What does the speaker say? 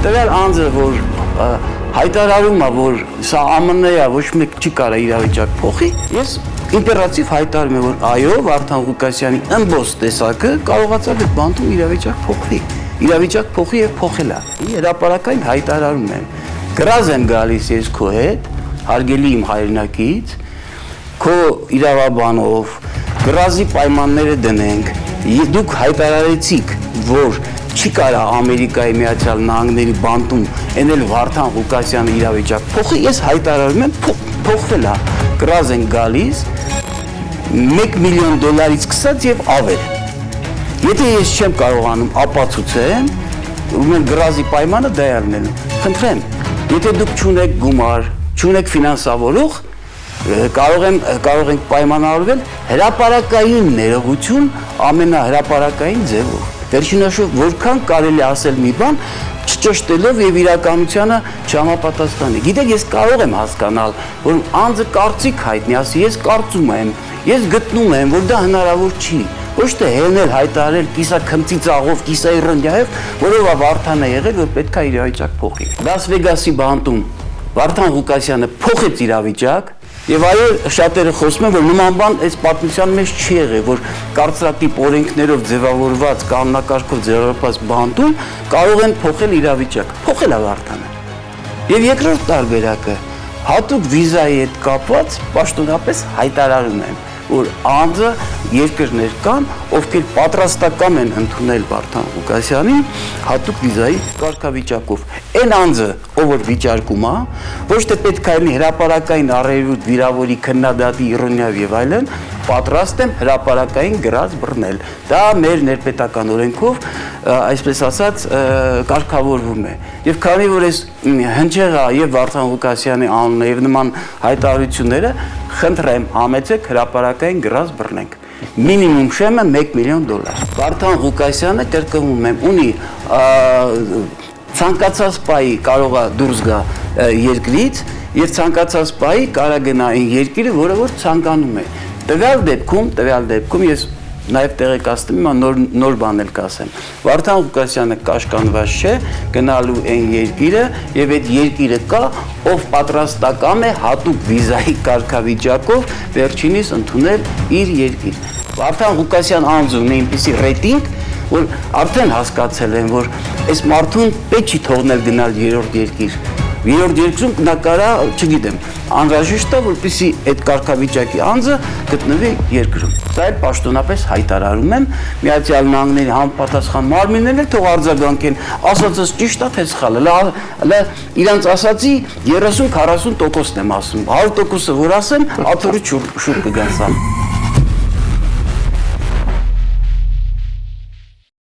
տվյալ անձը, որ հայտարարում է, որ սա ԱՄՆ-ն է, ոչ մեկ չի կարող իրավիճակ փոխի, ես իմպերատիվ հայտարարում եմ, որ այո, Վարդան Ղուկասյանի ըմբոստ տեսակը կարողացավ այդ բանտում իրավիճակ փոխվի, իրավիճակ փոխի եւ փոխել է։ Հրապարակային հայտարարում եմ, գրազ եմ գալիս ես քո հետ, հարգելի իմ հայրենակից, քո իրավաբանով, գրազի պայմանները դնենք, դուք հայտարարեցիք, որ չի կարա Ամերիկայի Միացյալ Նահանգների բանտում էնել Վարդան Ղուկասյանը իրավիճակ փոխի, ես հայտարարում եմ փոխվել է, գրազ են գալիս $1 միլիոն սկսած եւ ավել։ Եթե ես չեմ կարողանում ապացուցեմ, ուրեմն գրազի պայմանը դա է լինելու։ Խնդրեմ, եթե դուք չունեք գումար, չունեք ֆինանսավորող, կարող ենք պայմանավորվել հրապարակային ներողություն ամենահրապարակային ձևով։ Վերջինաշով որքան կարելի ասել մի բան, չճշտելով եւ իրականությանը չհամապատասխանի։ Գիտեք, ես կարող եմ հասկանալ, որ անձը կարծիք հայտնի, ասի, ես կարծում եմ, ես գտնում եմ, որ դա հնարավոր չի։ Ոչ թե հելնել հայտարարել կիսաքմծի ծաղով, կիսաիրոնիայով, որով Վարդանը եղել, որ պետք է իրավիճակ փոխի։ Լաս Վեգասի բանտում Վարդան Ղուկասյանը փոխեց իրավիճակ, եւ այո, շատերը խոսում են, որ նման բան այս պատմության մեջ չի եղել, որ կարծրատիպ օրենքներով ձևավորված, կանոնակարգով ձևավորված բանտում կարող են փոխել իրավիճակ։ Փոխել է Վարդանը։ Եվ երկրորդ տարբերակը հատուկ վիզայի հետ կապված պաշտոնապես հայտարարում եմ, որ անձը երկրներ կան, ովքեր պատրաստական են ընդունել Վարդան Ղուկասյանին հատուկ վիզայի կարգավիճակով։ Այն անձը, ով որ վիճարկում է, ոչ թե պետք է լինի հրապարակային առերևույթ վիրավորի քննադատի իրոնիայով եւ այլն, պատրաստ եմ հրապարակային գրած բռնել։ Դա մեր ներպետական օրենքով, այսպես ասած, կարգավորվում է։ Եվ քանի որ այս հնչեղա եւ Վարդան Ղուկասյանի անունը եւ նման հայտարարությունները, խնդրեմ, համեցեք հրապարակային գրած բռնենք։ Մինիմում շեմը $1 միլիոն։ Վարդան Ղուկասյանը կրկնում եմ, ունի ցանկացած պահի կարող է դուրս գա երկրից եւ ցանկացած պահի կարա գնա այն երկիրը, որը որ ցանկանում է։ Տվյալ դեպքում ես նաև տեղեկացնում եմ նոր բան էլ կասեմ։ Վարդան Ղուկասյանը կաշկանված չէ գնալու այն երկիրը եւ այդ երկիրը կա, ով պատրաստական է հատուկ վիզայի կարգավիճակով վերջինիս ընդունել իր երկիր։ Վարդան Ղուկասյան անձը ունի այնպիսի ռեյտինգ, որ արդեն հասկացել են, որ այս մարդուն պետք չի թողնել գնալ երրորդ երկիր։ Երրորդ երկրում նա կարա, չգիտեմ, անհրաժեշտ է, որպեսզի այդ կարգավիճակի անձը գտնվի երկրում։ Սա էլ պաշտոնապես հայտարարում եմ, Միացյալ Նահանգների համապատասխան մարմինները թող արձագանքեն, ասածս ճիշտ է թե սխալ է, իրանց ասածի 30-40%-ն եմ ասում, 100%-ը որ ասեմ, աթոռի շուտ կգան սա։